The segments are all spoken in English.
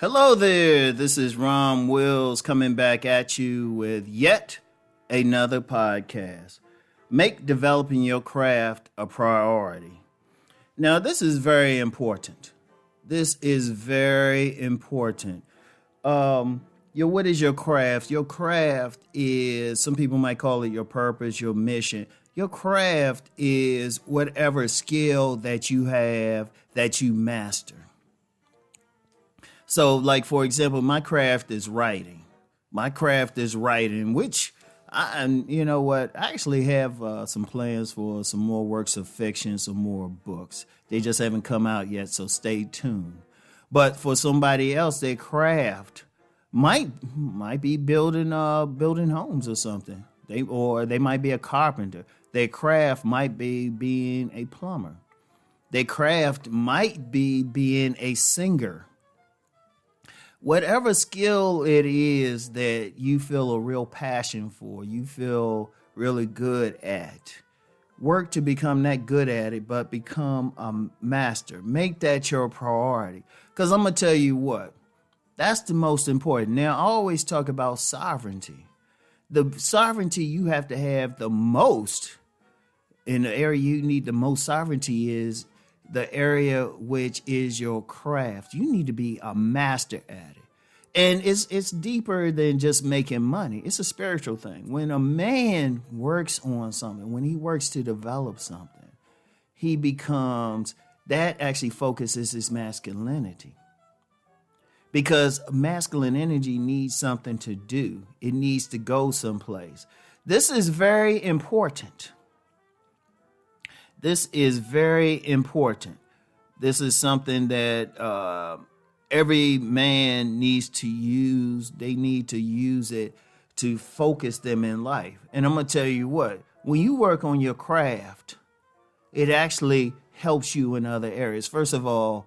Hello there, this is Rom Wills coming back at you with yet another podcast. Make developing your craft a priority. Now, this is very important. This is very important. What is your craft? Your craft is, some people might call it your purpose, your mission. Your craft is whatever skill that you have that you master. So, like, for example, my craft is writing. Which, you know what? I actually have some plans for some more works of fiction, some more books. They just haven't come out yet, so stay tuned. But for somebody else, their craft might be building homes or something. They might be a carpenter. Their craft might be being a plumber. Their craft might be being a singer. Whatever skill it is that you feel a real passion for, you feel really good at, work to become that good at it, but become a master. Make that your priority. Because I'm going to tell you what, that's the most important. Now, I always talk about sovereignty. The sovereignty you have to have the most, in the area you need the most sovereignty is the area which is your craft. You need to be a master at it. And it's deeper than just making money. It's a spiritual thing. When a man works on something, when he works to develop something, that actually focuses his masculinity. Because masculine energy needs something to do. It needs to go someplace. This is very important. This is very important. This is something that every man needs to use. They need to use it to focus them in life. And I'm going to tell you what, when you work on your craft, it actually helps you in other areas. First of all,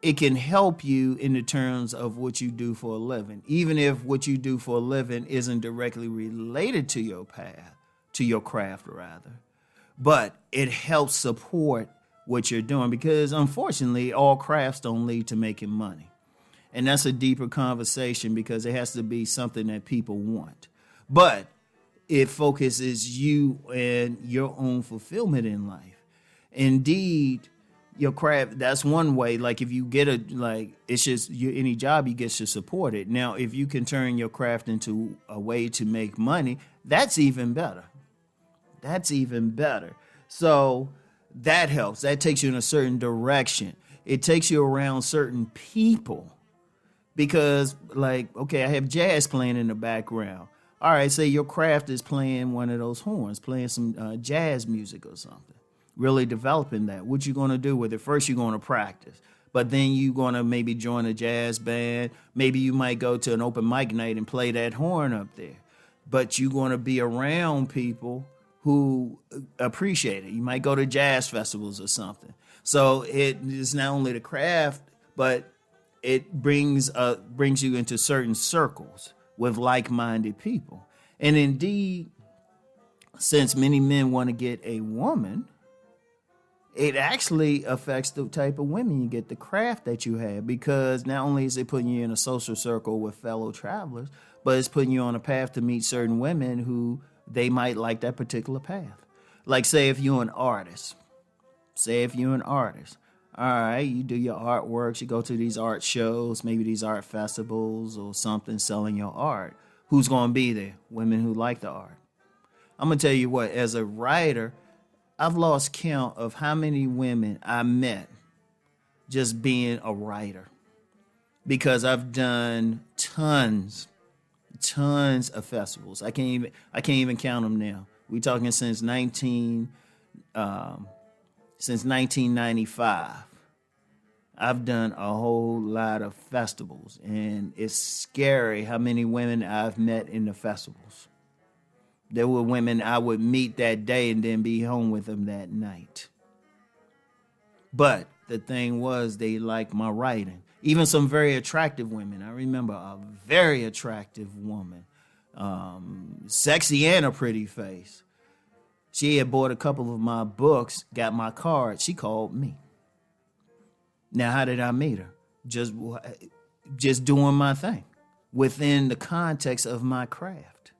it can help you in the terms of what you do for a living, even if what you do for a living isn't directly related to your path, to your craft rather. But it helps support what you're doing because, unfortunately, all crafts don't lead to making money. And that's a deeper conversation because it has to be something that people want. But it focuses you and your own fulfillment in life. Indeed, your craft, that's one way. Like if you get it's just any job you get should support it. Now, if you can turn your craft into a way to make money, that's even better. So that helps. That takes you in a certain direction. It takes you around certain people because, I have jazz playing in the background. All right, say your craft is playing one of those horns, playing some jazz music or something, really developing that. What you going to do with it? First, you're going to practice, but then you're going to maybe join a jazz band. Maybe you might go to an open mic night and play that horn up there, but you're going to be around people who appreciate it. You might go to jazz festivals or something. So it is not only the craft, but it brings you into certain circles with like-minded people. And indeed, since many men want to get a woman, it actually affects the type of women you get, the craft that you have, because not only is it putting you in a social circle with fellow travelers, but it's putting you on a path to meet certain women who they might like that particular path. Like, say if you're an artist. All right, you do your artworks, you go to these art shows, maybe these art festivals or something, selling your art. Who's going to be there? Women who like the art. I'm going to tell you what, as a writer, I've lost count of how many women I met just being a writer. Because I've done tons of festivals. I can't even count them now. We're talking since 1995. I've done a whole lot of festivals, and it's scary how many women I've met in the festivals. There were women I would meet that day and then be home with them that night. But the thing was, they liked my writing. Even some very attractive women. I remember a very attractive woman, sexy and a pretty face. She had bought a couple of my books, got my card. She called me. Now, how did I meet her? Just just doing my thing within the context of my craft.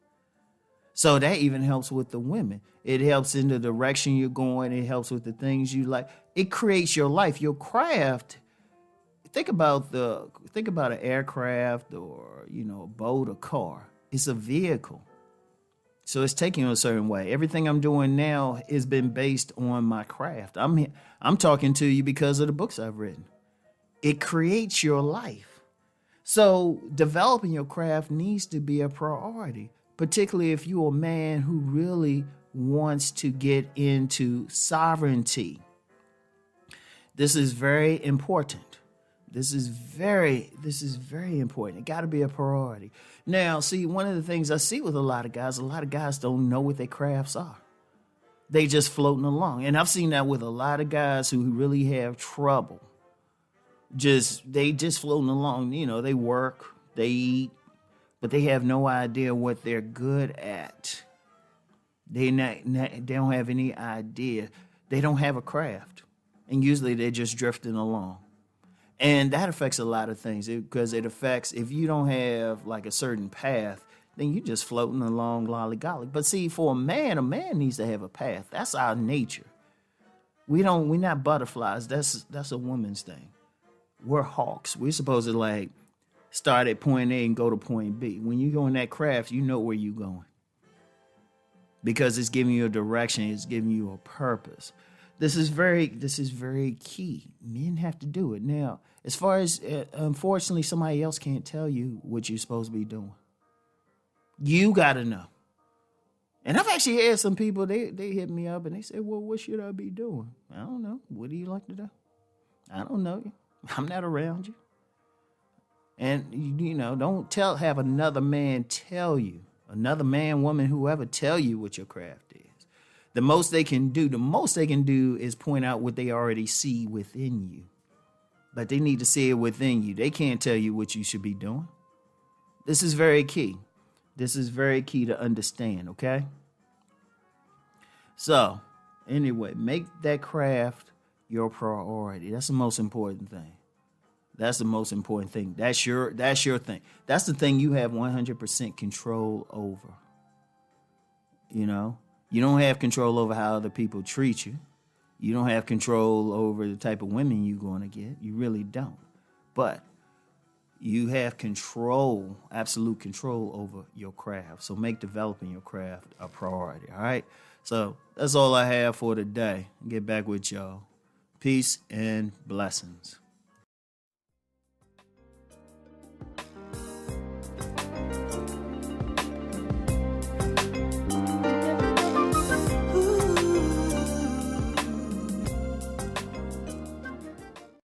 So that even helps with the women. It helps in the direction you're going. It helps with the things you like. It creates your life. Your craft. Think about an aircraft or, a boat or car. It's a vehicle. So it's taking you a certain way. Everything I'm doing now has been based on my craft. I'm talking to you because of the books I've written. It creates your life. So developing your craft needs to be a priority, particularly if you're a man who really wants to get into sovereignty. This is very important. This is very important. It got to be a priority. Now, see, one of the things I see with a lot of guys don't know what their crafts are. They just floating along. And I've seen that with a lot of guys who really have trouble. They just floating along. They work, they eat, but they have no idea what they're good at. They don't have any idea. They don't have a craft. And usually they're just drifting along. And that affects a lot of things because it affects, if you don't have like a certain path, then you're just floating along lollygolly. But see, for a man needs to have a path. That's our nature. We're not butterflies. That's a woman's thing. We're hawks. We're supposed to start at point A and go to point B. When you go in that craft, you know where you're going. Because it's giving you a direction, it's giving you a purpose. This is very key. Men have to do it. Now, as far as, unfortunately, somebody else can't tell you what you're supposed to be doing. You got to know. And I've actually had some people, they hit me up and they say, well, what should I be doing? I don't know. What do you like to do? I don't know you. I'm not around you. And, don't have another man tell you, another man, woman, whoever tell you what your craft is. The most they can do is point out what they already see within you. But they need to see it within you. They can't tell you what you should be doing. This is very key. This is very key to understand, okay? So, anyway, make that craft your priority. That's the most important thing. That's the most important thing. That's your thing. That's the thing you have 100% control over. You don't have control over how other people treat you. You don't have control over the type of women you're going to get. You really don't. But you have control, absolute control over your craft. So make developing your craft a priority, all right? So that's all I have for today. Get back with y'all. Peace and blessings.